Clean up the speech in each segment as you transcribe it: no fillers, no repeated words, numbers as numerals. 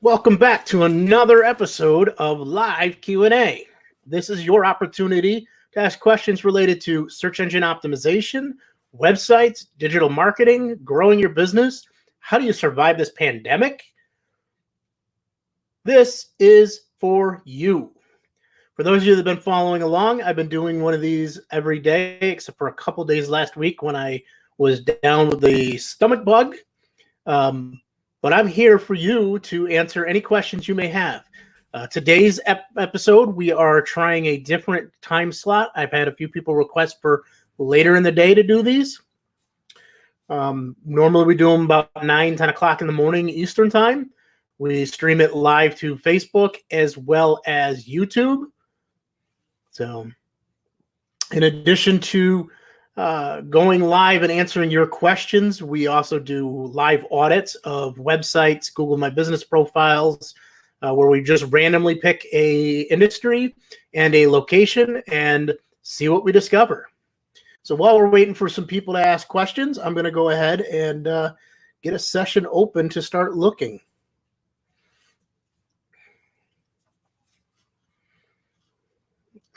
Welcome back to another episode of Live Q&A. This is your opportunity to ask questions related to search engine optimization, websites, digital marketing, growing your business. How do you survive this pandemic? This is for you. For those of you that have been following along, I've been doing one of these every day, except for a couple days last week when I was down with the stomach bug. But I'm here for you to answer any questions you may have. Today's episode, we are trying a different time slot. I've had a few people request for later in the day to do these. Normally we do them about 9, 10 o'clock in the morning Eastern time. We stream it live to Facebook as well as YouTube. So in addition to going live and answering your questions, we also do live audits of websites, Google My Business profiles, where we just randomly pick a industry and a location and see what we discover. So while we're waiting for some people to ask questions, I'm going to go ahead and get a session open to start looking.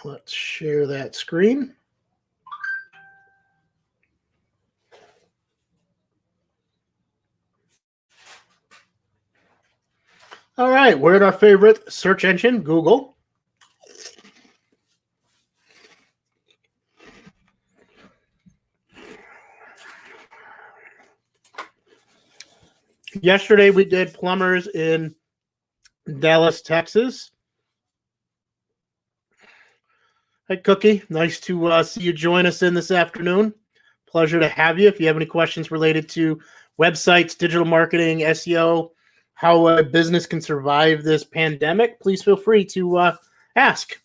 Let's share that screen. All right, we're at our favorite search engine, Google. Yesterday we did plumbers in Dallas, Texas. Hi, Cookie. Nice to see you join us in this afternoon. Pleasure to have you. If you have any questions related to websites, digital marketing, SEO, how a business can survive this pandemic, please feel free to ask.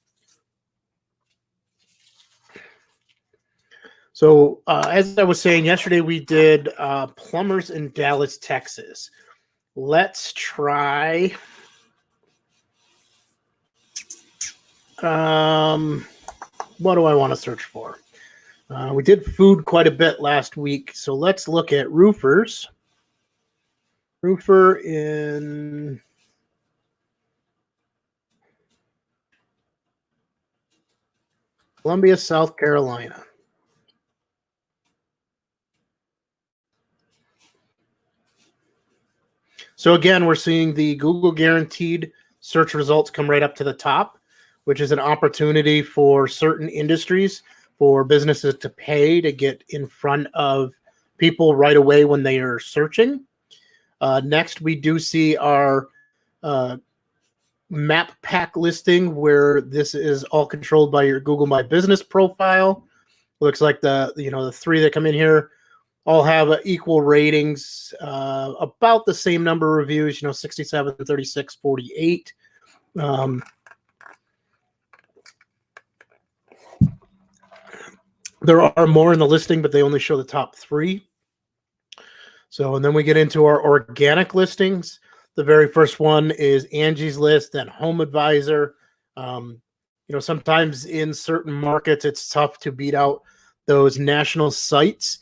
So as I was saying yesterday, we did plumbers in Dallas, Texas. Let's try what do I want to search for? We did food quite a bit last week, so let's look at roofers. Roofer in Columbia, South Carolina. So again, we're seeing the Google guaranteed search results come right up to the top, which is an opportunity for certain industries for businesses to pay to get in front of people right away when they are searching. Next, we do see our map pack listing, where this is all controlled by your Google My Business profile. Looks like the three that come in here all have equal ratings, about the same number of reviews, 67, 36, 48. There are more in the listing, but they only show the top 3. So, and then we get into our organic listings. The very first one is Angie's List, then Home Advisor. Sometimes in certain markets, it's tough to beat out those national sites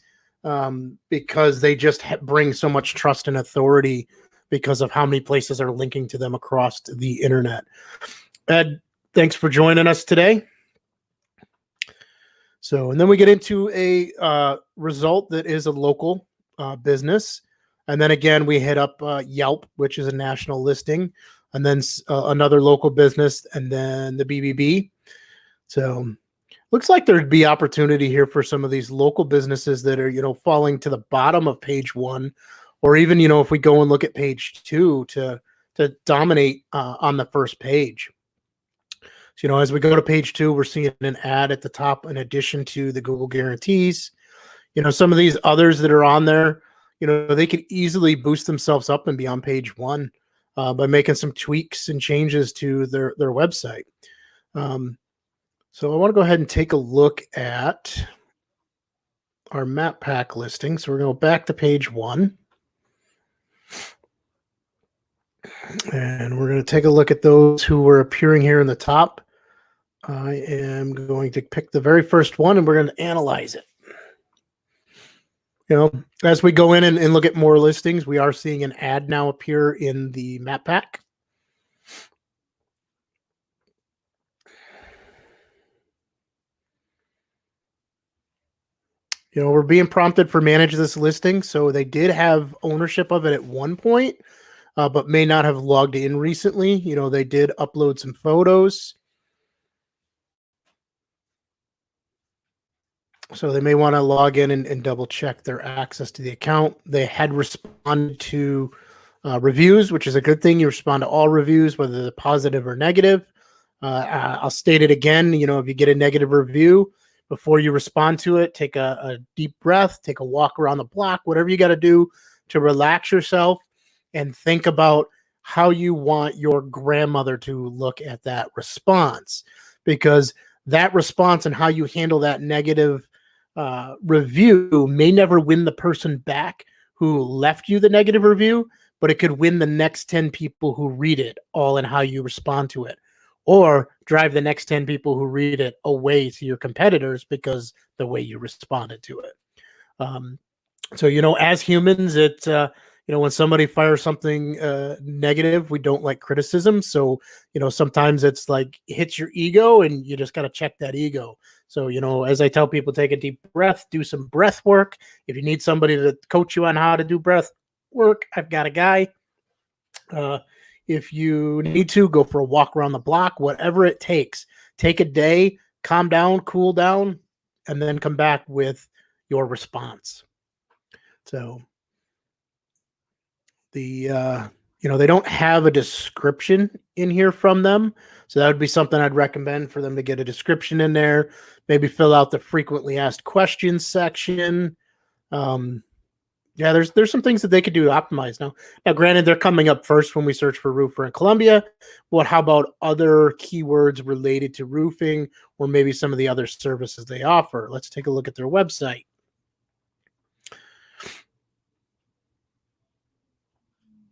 because they just bring so much trust and authority because of how many places are linking to them across the internet. Ed, thanks for joining us today. So, and then we get into a result that is a local business. And then again, we hit up Yelp, which is a national listing, and then another local business, and then the BBB. So looks like there'd be opportunity here for some of these local businesses that are, falling to the bottom of page 1, or even, if we go and look at page 2 to dominate on the first page. So, as we go to page 2, we're seeing an ad at the top in addition to the Google guarantees. Some of these others that are on there, they could easily boost themselves up and be on page 1 by making some tweaks and changes to their website. So I want to go ahead and take a look at our map pack listing. So we're going to go back to page 1. And we're going to take a look at those who were appearing here in the top. I am going to pick the very first one, and we're going to analyze it. As we go in and look at more listings, we are seeing an ad now appear in the map pack. We're being prompted for manage this listing. So they did have ownership of it at one point, but may not have logged in recently. They did upload some photos. So they may want to log in and double check their access to the account. They had responded to reviews, which is a good thing. You respond to all reviews, whether they're positive or negative. I'll state it again. If you get a negative review, before you respond to it, take a deep breath, take a walk around the block, whatever you got to do to relax yourself and think about how you want your grandmother to look at that response. Because that response and how you handle that negative review may never win the person back who left you the negative review, but it could win the next 10 people who read it, all in how you respond to it, or drive the next 10 people who read it away to your competitors because the way you responded to it. So, as humans, it's, when somebody fires something negative, we don't like criticism. So, sometimes it's like hits your ego and you just got to check that ego. So, as I tell people, take a deep breath, do some breath work. If you need somebody to coach you on how to do breath work, I've got a guy. If you need to, go for a walk around the block, whatever it takes. Take a day, calm down, cool down, and then come back with your response. So they don't have a description in here from them. So that would be something I'd recommend for them to get a description in there. Maybe fill out the frequently asked questions section. Yeah, there's some things that they could do to optimize now. Now, granted, they're coming up first when we search for roofer in Columbia, but how about other keywords related to roofing or maybe some of the other services they offer? Let's take a look at their website.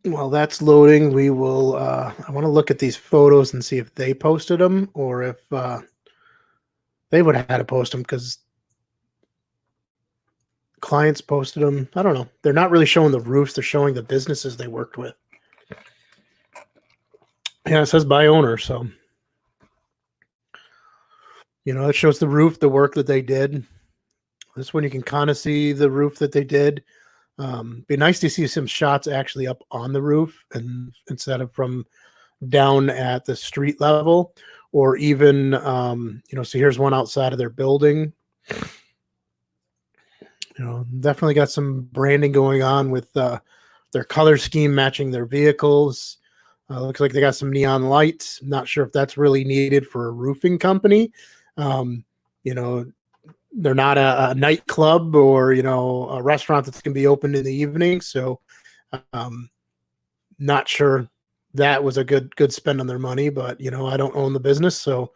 While that's loading, we will, I want to look at these photos and see if they posted them or if they would have had to post them because clients posted them. I don't know. They're not really showing the roofs. They're showing the businesses they worked with. Yeah, it says by owner. So, it shows the roof, the work that they did. This one, you can kind of see the roof that they did. Be nice to see some shots actually up on the roof and instead of from down at the street level or even, so here's one outside of their building. Definitely got some branding going on with their color scheme matching their vehicles. Looks like they got some neon lights. Not sure if that's really needed for a roofing company. They're not a nightclub or, a restaurant that's going to be open in the evening. So not sure that was a good spend on their money, but, I don't own the business. So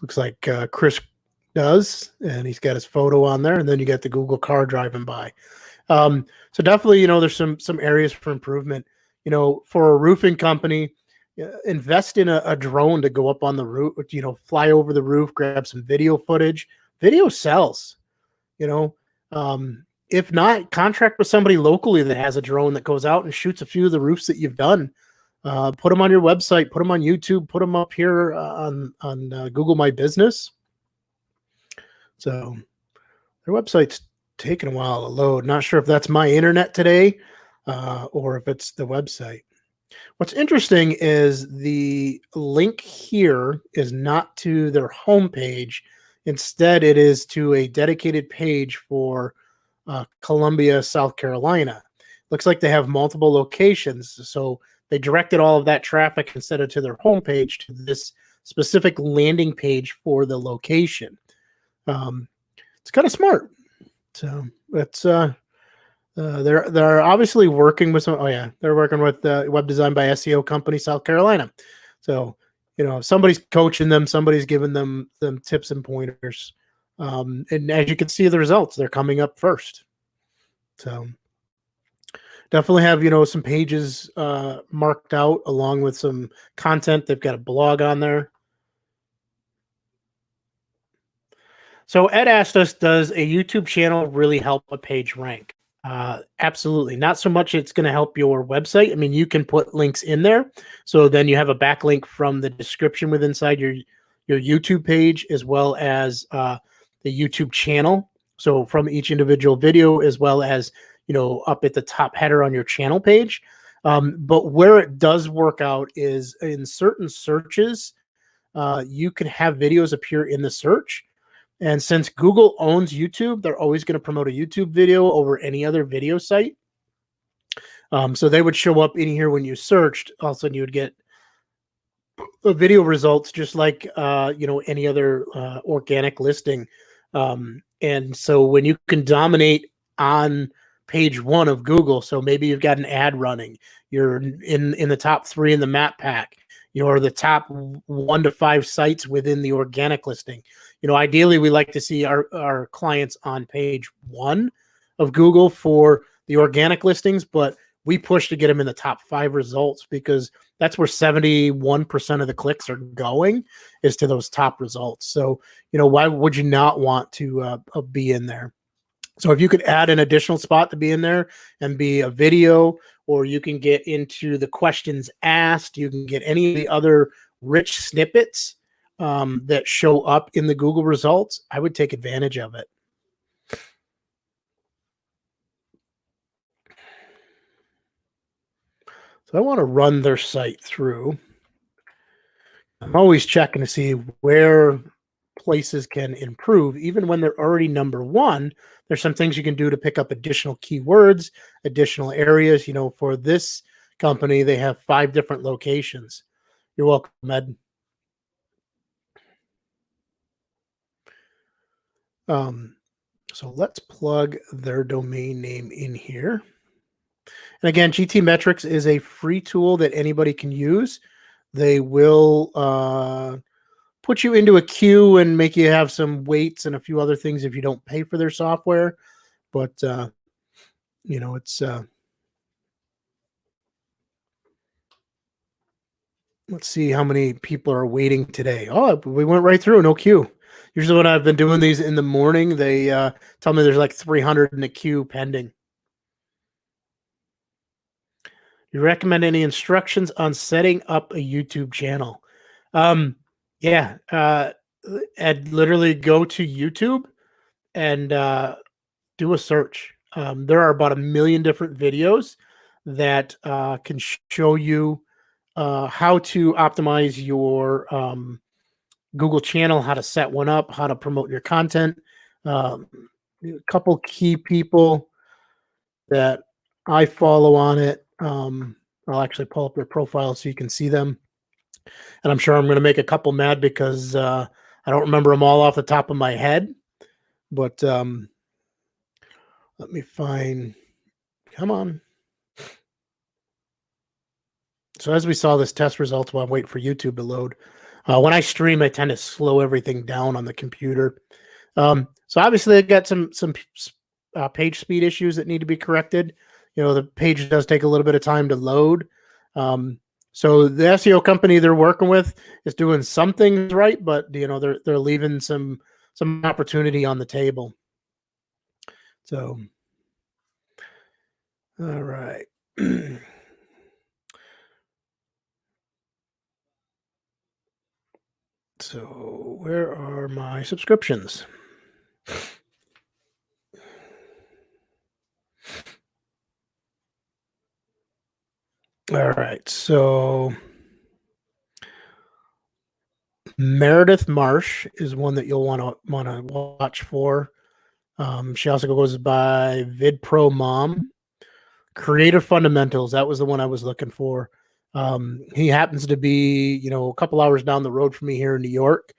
looks like Chris does, and he's got his photo on there, and then you got the Google car driving by. So definitely, there's some areas for improvement. For a roofing company, invest in a drone to go up on the roof, fly over the roof, grab some video footage. Video sells, if not, contract with somebody locally that has a drone that goes out and shoots a few of the roofs that you've done. Put them on your website, put them on YouTube, put them up here on Google My Business. So their website's taking a while to load. Not sure if that's my internet today or if it's the website. What's interesting is the link here is not to their homepage. Instead, it is to a dedicated page for Columbia, South Carolina. Looks like they have multiple locations. So they directed all of that traffic instead of to their homepage to this specific landing page for the location. It's kind of smart. So it's they're obviously working with some. Oh yeah, they're working with web design by SEO company South Carolina. So somebody's coaching them, somebody's giving them tips and pointers. And as you can see, the results, they're coming up first. So definitely have some pages marked out along with some content. They've got a blog on there. So Ed asked us, does a YouTube channel really help a page rank? Absolutely. Not so much it's going to help your website. I mean, you can put links in there. So then you have a backlink from the description with inside your YouTube page, as well as the YouTube channel. So from each individual video, as well as, up at the top header on your channel page. But where it does work out is in certain searches, you can have videos appear in the search. And since Google owns YouTube, they're always going to promote a YouTube video over any other video site. So they would show up in here when you searched. All of a sudden, you would get video results just like any other organic listing. And so when you can dominate on page 1 of Google, so maybe you've got an ad running, you're in the top 3 in the map pack, you're the top 1 to 5 sites within the organic listing. Ideally we like to see our clients on page 1 of Google for the organic listings, but we push to get them in the top 5 results because that's where 71% of the clicks are going, is to those top results. So, why would you not want to be in there? So if you could add an additional spot to be in there and be a video, or you can get into the questions asked, you can get any of the other rich snippets that show up in the Google results, I would take advantage of it. So I want to run their site through. I'm always checking to see where places can improve. Even when they're already number 1, there's some things you can do to pick up additional keywords, additional areas. For this company, they have 5 different locations. You're welcome, Ed. So let's plug their domain name in here. And again, GT Metrics is a free tool that anybody can use. They will put you into a queue and make you have some weights and a few other things if you don't pay for their software. But, it's... let's see how many people are waiting today. Oh, we went right through, no queue. Usually when I've been doing these in the morning, they tell me there's like 300 in the queue pending. You recommend any instructions on setting up a YouTube channel? Yeah, I'd literally go to YouTube and do a search. There are about 1 million different videos that can show you how to optimize your Google channel, how to set one up, how to promote your content. A couple key people that I follow on it. I'll actually pull up their profile so you can see them. And I'm sure I'm going to make a couple mad because I don't remember them all off the top of my head. But let me find, come on. So as we saw this test results while I'm waiting for YouTube to load, when I stream, I tend to slow everything down on the computer. So obviously I got some page speed issues that need to be corrected. The page does take a little bit of time to load. So the SEO company they're working with is doing some things right, but they're leaving some opportunity on the table. So, all right. So where are my subscriptions? All right, so Meredith Marsh is one that you'll want to watch for. She also goes by VidPro Mom. Creative Fundamentals, that was the one I was looking for. He happens to be, a couple hours down the road from me here in New York.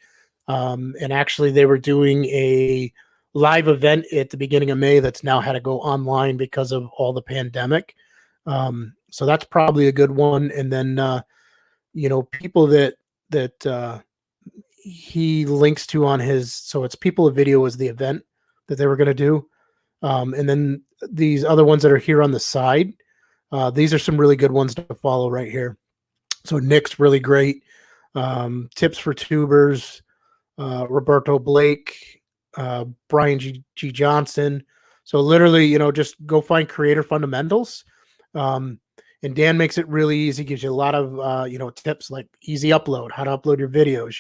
And actually they were doing a live event at the beginning of May that's now had to go online because of all the pandemic. So that's probably a good one. And then, people that he links to on his, so it's People of Video is the event that they were going to do. And then these other ones that are here on the side, these are some really good ones to follow right here. So Nick's really great. Tips for Tubers, Roberto Blake, Brian G. Johnson. So literally, just go find Creator Fundamentals. And Dan makes it really easy, gives you a lot of, tips like easy upload, how to upload your videos,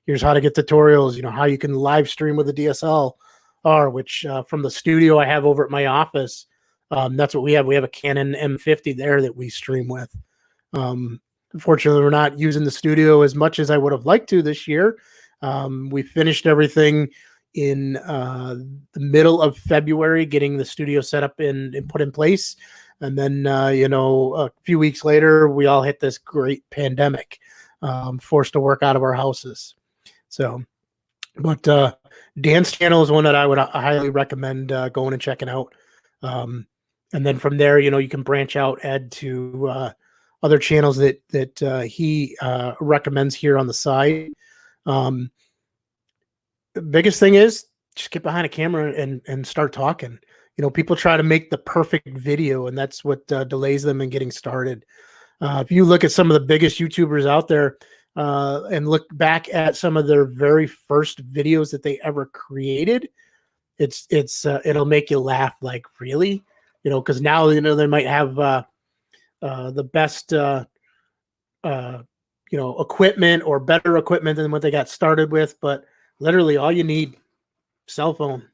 here's how to get tutorials, how you can live stream with a DSLR, which from the studio I have over at my office, that's what we have. We have a Canon M50 there that we stream with. Unfortunately, we're not using the studio as much as I would have liked to this year. We finished everything in the middle of February, getting the studio set up and put in place. And then, a few weeks later, we all hit this great pandemic, forced to work out of our houses. So, but Dan's channel is one that I would highly recommend going and checking out. And then from there, you can branch out, add to other channels that he recommends here on the side. The biggest thing is just get behind a camera and start talking. People try to make the perfect video, and that's what delays them in getting started. If you look at some of the biggest YouTubers out there and look back at some of their very first videos that they ever created, it'll make you laugh. Like, really? Because now they might have the best equipment or better equipment than what they got started with, but literally all you need, cell phone.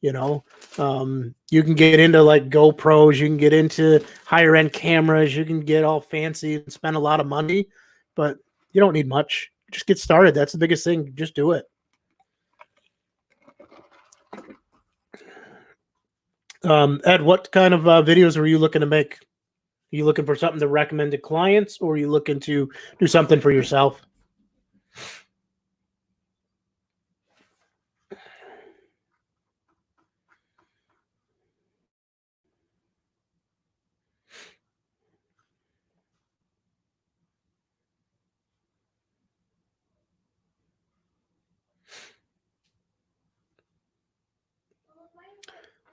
You can get into like GoPros, you can get into higher end cameras, you can get all fancy and spend a lot of money, but you don't need much. Just get started. That's the biggest thing. Just do it. Ed, what kind of videos were you looking to make? Are you looking for something to recommend to clients, or are you looking to do something for yourself?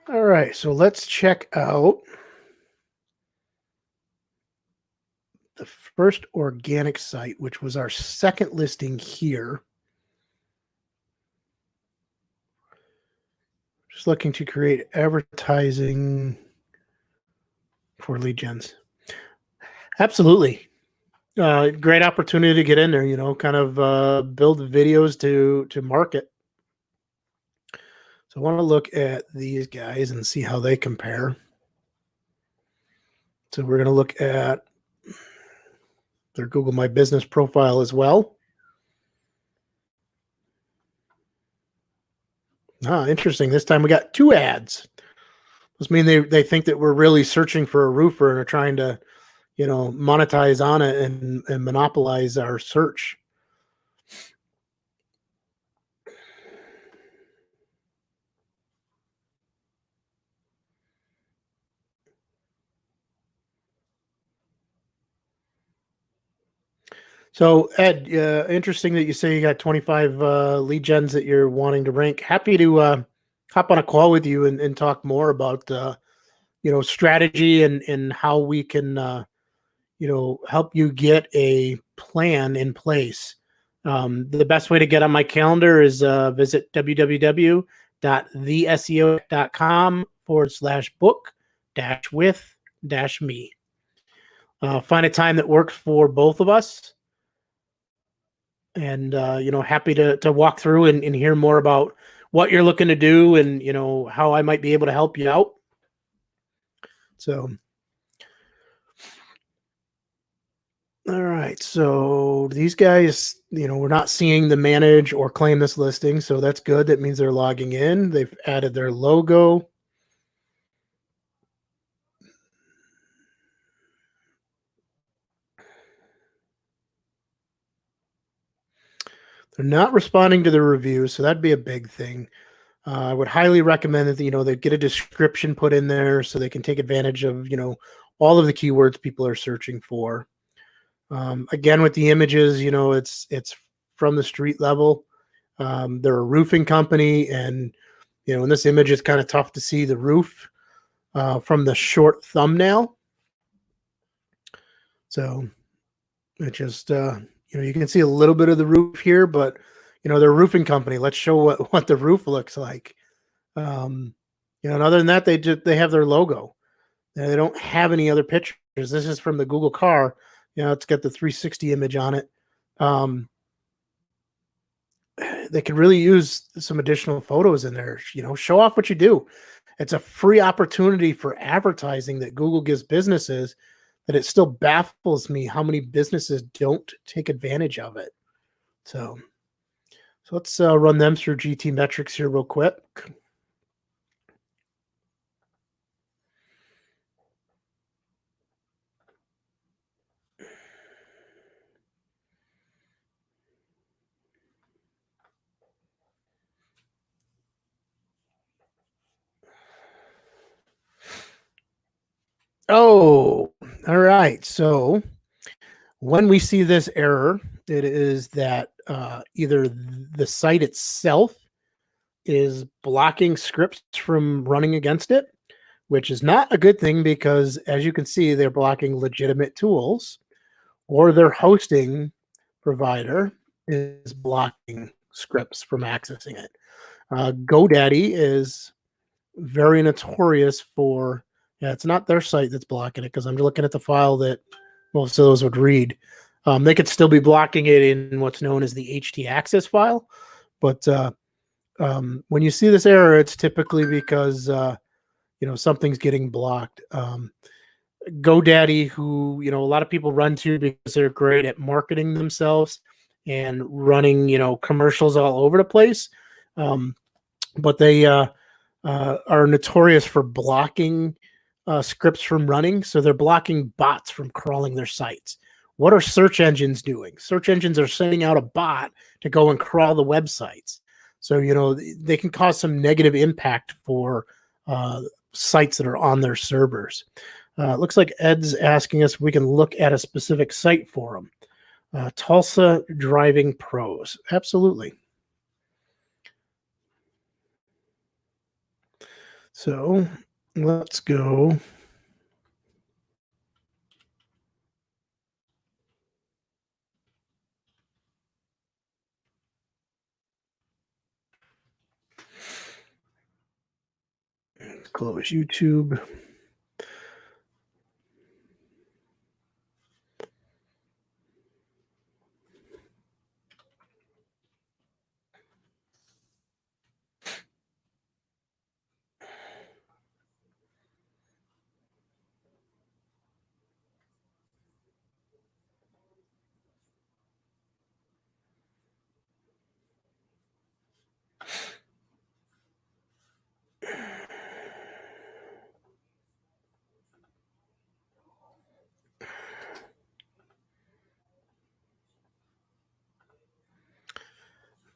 All right, so let's check out the first organic site, which was our second listing here. Just looking to create advertising for lead gens. Absolutely. Great opportunity to get in there, kind of build videos to market. So I want to look at these guys and see how they compare. So we're going to look at their Google My Business profile as well. Interesting. This time we got 2 ads. Must mean they think that we're really searching for a roofer and are trying to, monetize on it and monopolize our search. So, Ed, interesting that you say you got 25 lead gens that you're wanting to rank. Happy to hop on a call with you and talk more about, strategy and how we can, help you get a plan in place. The best way to get on my calendar is visit www.theseo.com/book-with-me. Find a time that works for both of us. And, happy to walk through and hear more about what you're looking to do and, how I might be able to help you out. So, all right. So these guys, we're not seeing the manage or claim this listing. So that's good. That means they're logging in. They've added their logo. They're not responding to the reviews, so that'd be a big thing. I would highly recommend that they get a description put in there so they can take advantage of all of the keywords people are searching for. Again, with the images, it's from the street level. They're a roofing company, and in this image, it's kind of tough to see the roof from the short thumbnail. So it just you can see a little bit of the roof here, but they're a roofing company. Let's show what the roof looks like. And other than that, they have their logo. They don't have any other pictures. This is from the Google car. It's got the 360 image on it. They could really use some additional photos in there. Show off what you do. It's a free opportunity for advertising that Google gives businesses, that it still baffles me how many businesses don't take advantage of it. So let's run them through GT metrics here real quick. Oh, all right. So when we see this error, it is that either the site itself is blocking scripts from running against it, which is not a good thing because, as you can see, they're blocking legitimate tools, or their hosting provider is blocking scripts from accessing it. GoDaddy is very notorious for, it's not their site that's blocking it, because I'm looking at the file that most of those would read. They could still be blocking it in what's known as the htaccess file. But when you see this error, it's typically because something's getting blocked. GoDaddy, who a lot of people run to because they're great at marketing themselves and running commercials all over the place, but they are notorious for blocking scripts from running. So they're blocking bots from crawling their sites. What are search engines doing? Search engines are sending out a bot to go and crawl the websites. So they can cause some negative impact for sites that are on their servers. It looks like Ed's asking us if we can look at a specific site for him. Tulsa Driving Pros. Absolutely. So let's go. Close YouTube.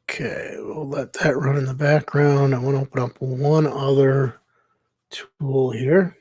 Okay, we'll let that run in the background. I want to open up one other tool here.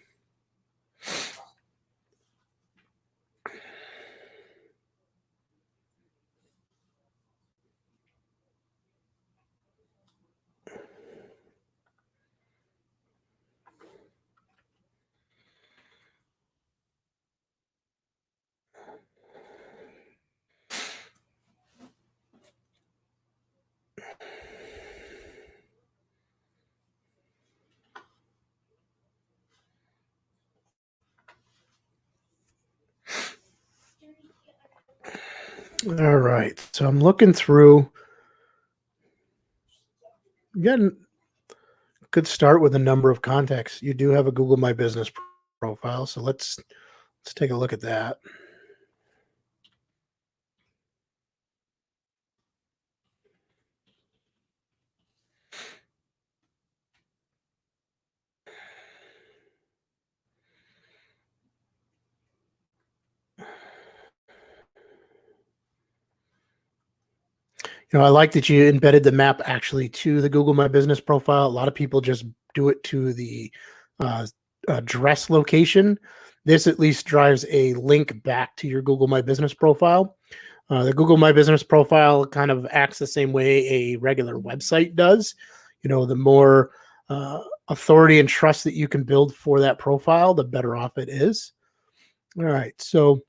All right, so I'm looking through. Again, good start with a number of contacts. You do have a Google My Business profile, so let's take a look at that. I like that you embedded the map actually to the Google My Business profile. A lot of people just do it to the address location. This at least drives a link back to your Google My Business profile. The Google My Business profile kind of acts the same way a regular website does. The more authority and trust that you can build for that profile, the better off it is. All right, so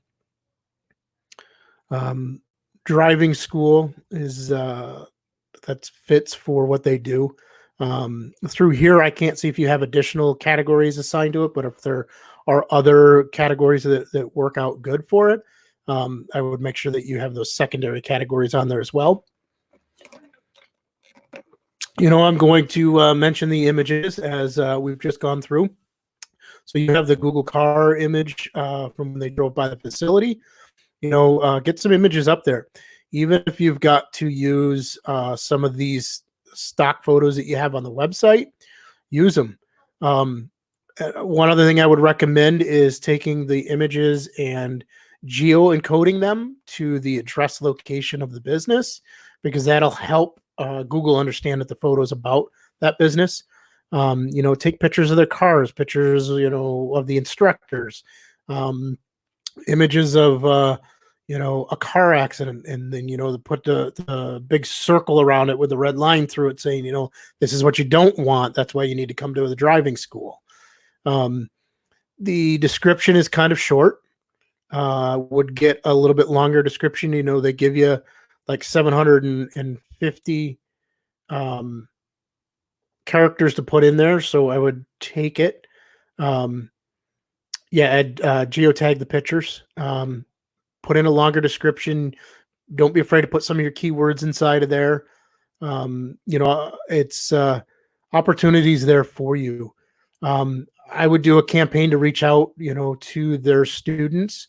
driving school is that fits for what they do. Through here, I can't see if you have additional categories assigned to it, but if there are other categories that work out good for it, I would make sure that you have those secondary categories on there as well. I'm going to mention the images as we've just gone through. So you have the Google car image from when they drove by the facility. Get some images up there. Even if you've got to use some of these stock photos that you have on the website, use them. One other thing I would recommend is taking the images and geo encoding them to the address location of the business, because that'll help Google understand that the photo is about that business. Take pictures of their cars, pictures, of the instructors, images of, a car accident, and then, put the big circle around it with the red line through it saying, this is what you don't want. That's why you need to come to the driving school. The description is kind of short. Would get a little bit longer description. They give you like 750 characters to put in there, so I would take it. Add geotag the pictures. Put in a longer description. Don't be afraid to put some of your keywords inside of there. It's opportunities there for you. I would do a campaign to reach out, to their students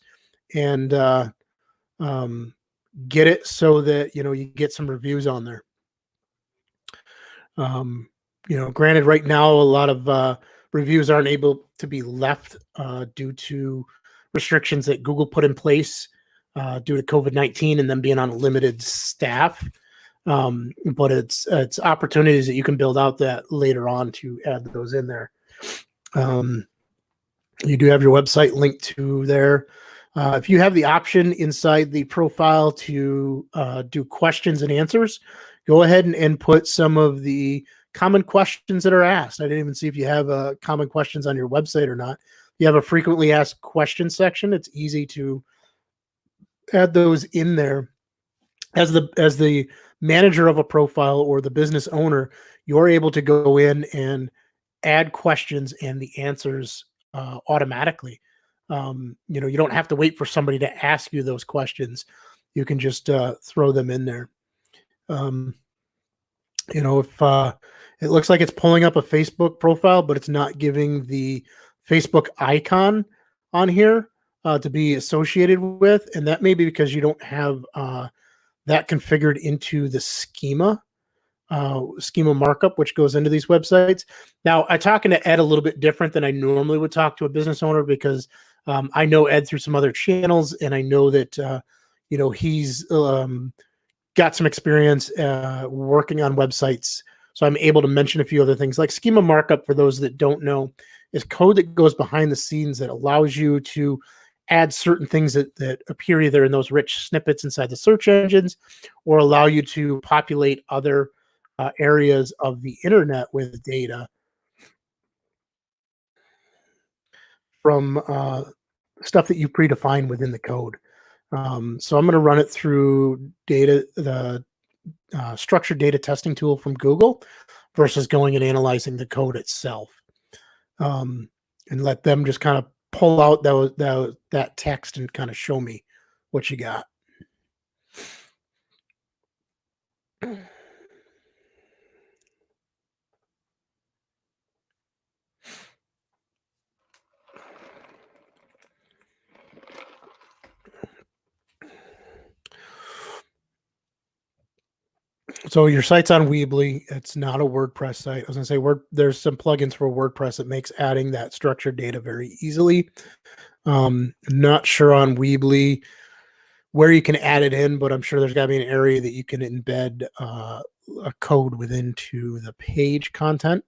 and get it so that, you get some reviews on there. Granted, right now, a lot of reviews aren't able to be left due to restrictions that Google put in place due to COVID-19 and them being on a limited staff. But it's opportunities that you can build out that later on to add those in there. You do have your website linked to there. If you have the option inside the profile to do questions and answers, go ahead and put some of the common questions that are asked. I didn't even see if you have common questions on your website or not. You have a frequently asked questions section. It's easy to add those in there. As the manager of a profile or the business owner, you're able to go in and add questions and the answers automatically. You don't have to wait for somebody to ask you those questions. You can just throw them in there. If it looks like it's pulling up a Facebook profile, but it's not giving the Facebook icon on here to be associated with, and that may be because you don't have that configured into the schema markup, which goes into these websites. Now, I'm talking to Ed a little bit different than I normally would talk to a business owner, because I know Ed through some other channels, and I know that he's got some experience working on websites. So I'm able to mention a few other things, like schema markup. For those that don't know, is code that goes behind the scenes that allows you to add certain things that appear either in those rich snippets inside the search engines, or allow you to populate other areas of the internet with data from stuff that you predefine within the code. So I'm going to run it through the structured data testing tool from Google versus going and analyzing the code itself, and let them just kind of pull out that text and kind of show me what you got. So your site's on Weebly. It's not a WordPress site. I was going to say there's some plugins for WordPress that makes adding that structured data very easily. Not sure on Weebly where you can add it in, but I'm sure there's got to be an area that you can embed a code within to the page content.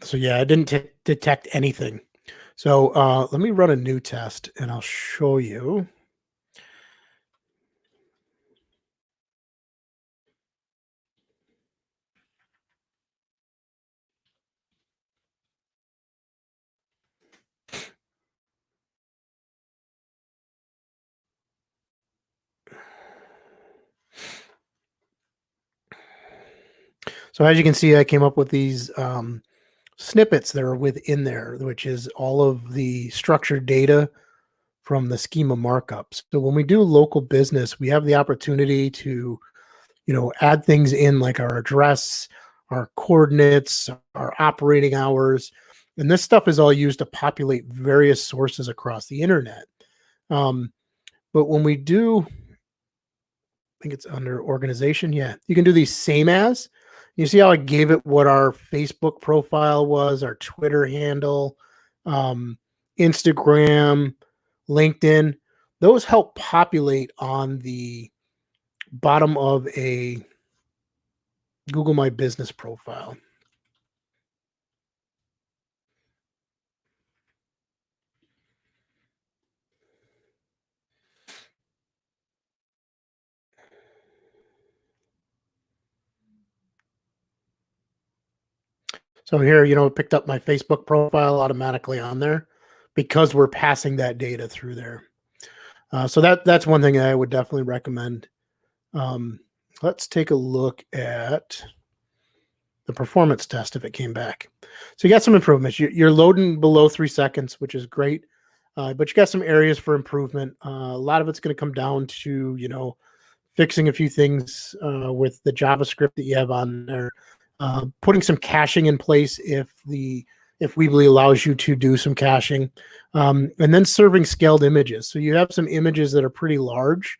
So yeah, I didn't detect anything. So let me run a new test and I'll show you. So as you can see, I came up with these snippets that are within there, which is all of the structured data from the schema markups. So when we do local business, we have the opportunity to, add things in like our address, our coordinates, our operating hours. And this stuff is all used to populate various sources across the internet. But when we do, I think it's under organization. Yeah, you can do these same as. You see how I gave it what our Facebook profile was, our Twitter handle, um, Instagram, LinkedIn. Those help populate on the bottom of a Google My Business profile. So here, it picked up my Facebook profile automatically on there because we're passing that data through there. So that's one thing that I would definitely recommend. Let's take a look at the performance test if it came back. So you got some improvements. You're loading below 3 seconds, which is great. But you got some areas for improvement. A lot of it's going to come down to, fixing a few things with the JavaScript that you have on there, putting some caching in place if Weebly allows you to do some caching, and then serving scaled images. So you have some images that are pretty large.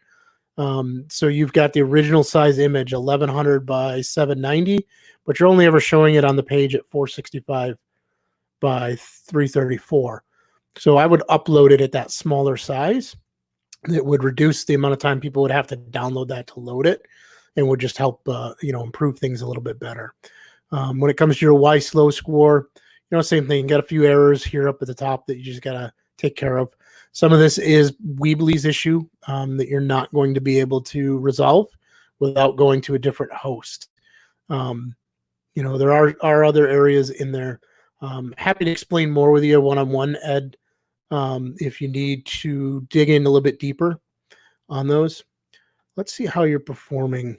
So you've got the original size image, 1100 by 790, but you're only ever showing it on the page at 465 by 334. So I would upload it at that smaller size. It would reduce the amount of time people would have to download that to load it, and would just help improve things a little bit better. When it comes to your Y slow score, same thing. You got a few errors here up at the top that you just got to take care of. Some of this is Weebly's issue that you're not going to be able to resolve without going to a different host. There are other areas in there. Happy to explain more with you one-on-one, Ed, if you need to dig in a little bit deeper on those. Let's see how you're performing.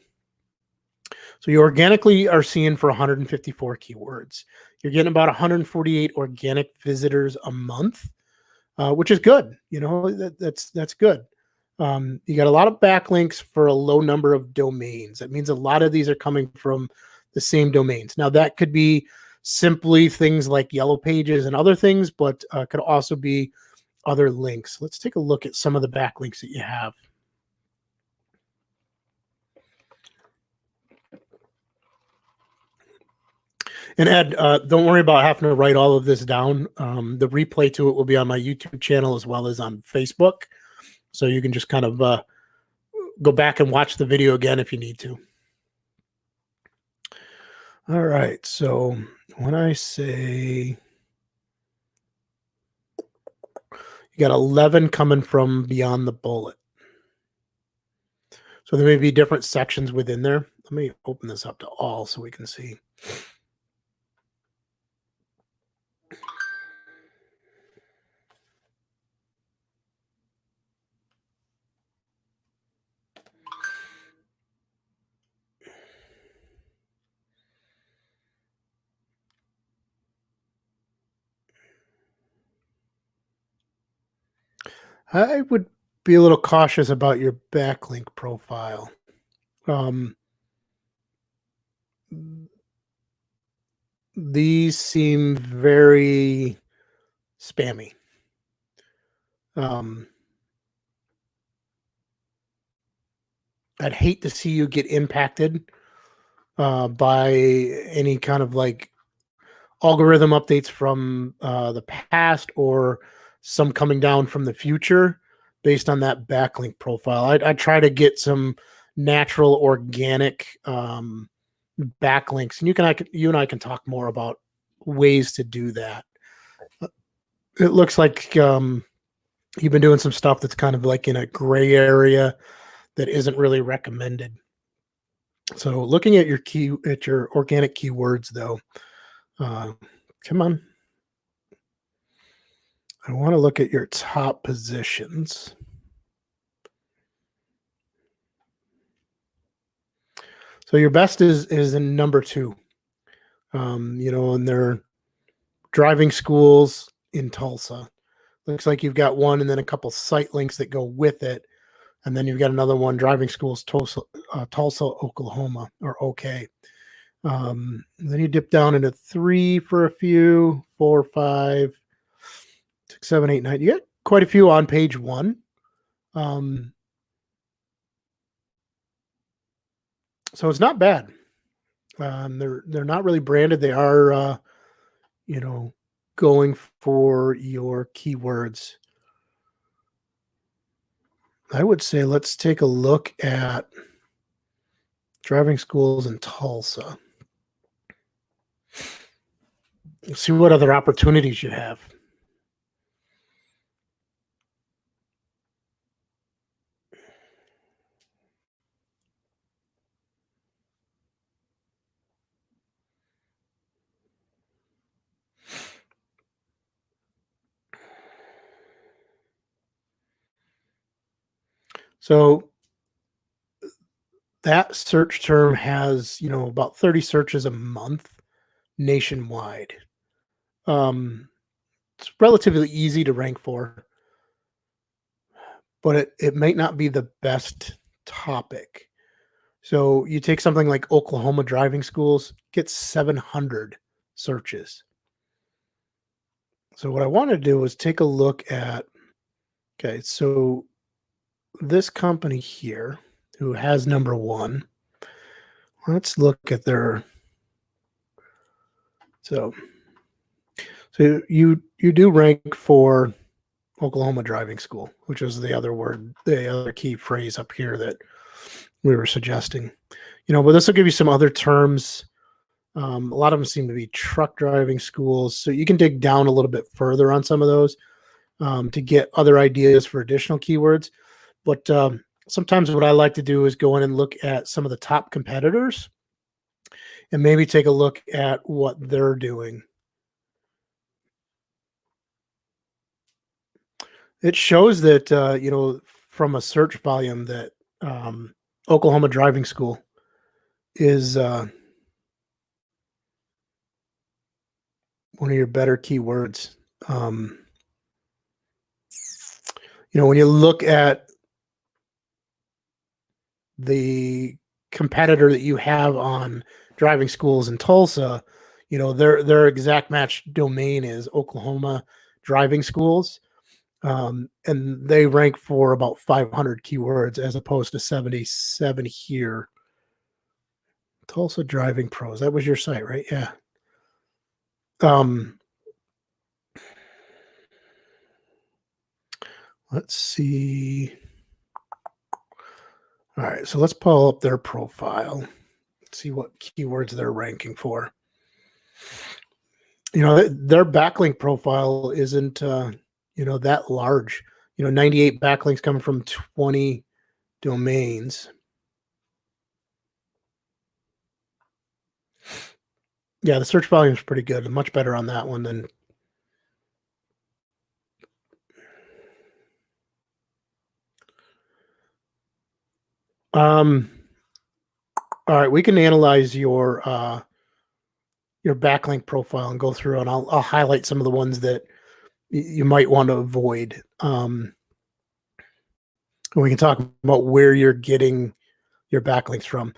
So you organically are seeing for 154 keywords. You're getting about 148 organic visitors a month, which is good. That's good. You got a lot of backlinks for a low number of domains. That means a lot of these are coming from the same domains. Now that could be simply things like Yellow Pages and other things, but could also be other links. Let's take a look at some of the backlinks that you have. And Ed, don't worry about having to write all of this down. The replay to it will be on my YouTube channel as well as on Facebook. So you can just kind of go back and watch the video again if you need to. All right. So when I say you got 11 coming from beyond the bullet. So there may be different sections within there. Let me open this up to all so we can see. I would be a little cautious about your backlink profile. These seem very spammy. I'd hate to see you get impacted by any kind of like algorithm updates from the past or some coming down from the future based on that backlink profile. I'd try to get some natural organic backlinks, and you and I can talk more about ways to do that. It looks like you've been doing some stuff that's kind of like in a gray area that isn't really recommended. So looking at your organic keywords though, come on. I want to look at your top positions. So your best is in number 2. And they're driving schools in Tulsa. Looks like you've got one and then a couple site links that go with it. And then you've got another one, driving schools, Tulsa, Oklahoma, or OK. Then you dip down into 3 for a few, 4, 5, 6, 7, 8, 9. You get quite a few on page 1. So it's not bad. They're not really branded. They are, going for your keywords. I would say let's take a look at driving schools in Tulsa. See what other opportunities you have. So that search term has, about 30 searches a month nationwide. It's relatively easy to rank for, but it might not be the best topic. So you take something like Oklahoma driving schools, gets 700 searches. So what I want to do is take a look at, okay, so this company here who has number 1, let's look at their, so you do rank for Oklahoma driving school, which is the other key phrase up here that we were suggesting. But this will give you some other terms. A lot of them seem to be truck driving schools, so you can dig down a little bit further on some of those to get other ideas for additional keywords. But sometimes what I like to do is go in and look at some of the top competitors and maybe take a look at what they're doing. It shows that, from a search volume that Oklahoma driving school is one of your better keywords. When you look at the competitor that you have on driving schools in Tulsa, their exact match domain is Oklahoma driving schools. And they rank for about 500 keywords as opposed to 77 here. Tulsa Driving Pros. That was your site, right? Yeah. Let's see. All right, so let's pull up their profile. See what keywords they're ranking for. Their backlink profile isn't that large. 98 backlinks coming from 20 domains. Yeah, the search volume is pretty good. Much better on that one than. All right, we can analyze your backlink profile and go through, and I'll highlight some of the ones that you might want to avoid. We can talk about where you're getting your backlinks from.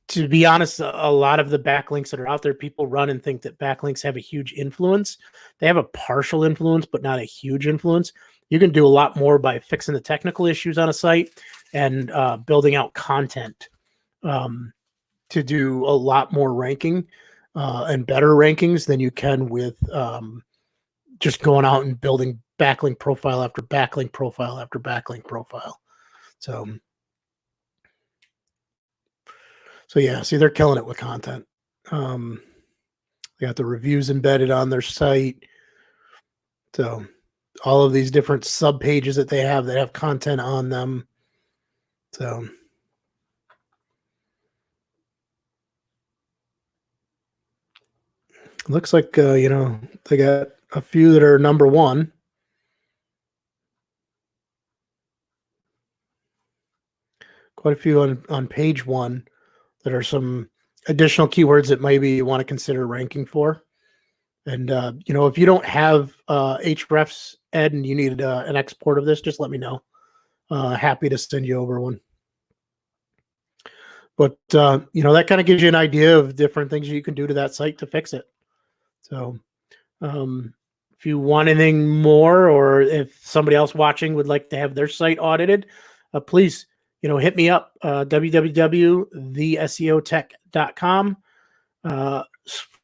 To be honest, a lot of the backlinks that are out there, people run and think that backlinks have a huge influence. They have a partial influence, but not a huge influence. You can do a lot more by fixing the technical issues on a site and building out content to do a lot more ranking and better rankings than you can with just going out and building backlink profile after backlink profile after backlink profile. So yeah, see, they're killing it with content. They got the reviews embedded on their site. So all of these different sub pages that they have content on them. So looks like, they got a few that are number 1. Quite a few on page 1 that are some additional keywords that maybe you want to consider ranking for. And, if you don't have Hrefs, Ed, and you need an export of this, just let me know. Happy to send you over one. But, that kind of gives you an idea of different things you can do to that site to fix it. So if you want anything more, or if somebody else watching would like to have their site audited, please, hit me up, www.theseotech.com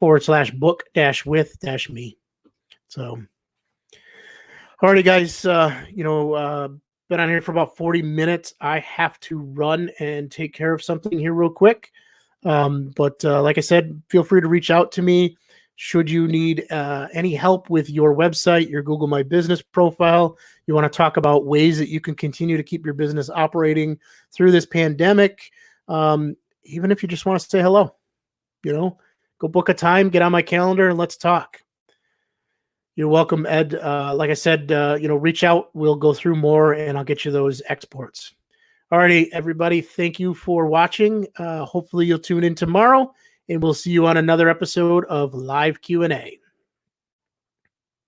/book-with-me. So, alrighty, guys, been on here for about 40 minutes. I have to run and take care of something here real quick. But like I said, feel free to reach out to me should you need any help with your website, your Google My Business profile. You want to talk about ways that you can continue to keep your business operating through this pandemic. Even if you just want to say hello, go book a time, get on my calendar, and let's talk. You're welcome, Ed. Like I said, reach out. We'll go through more, and I'll get you those exports. Alrighty, everybody, thank you for watching. Hopefully you'll tune in tomorrow, and we'll see you on another episode of Live Q&A.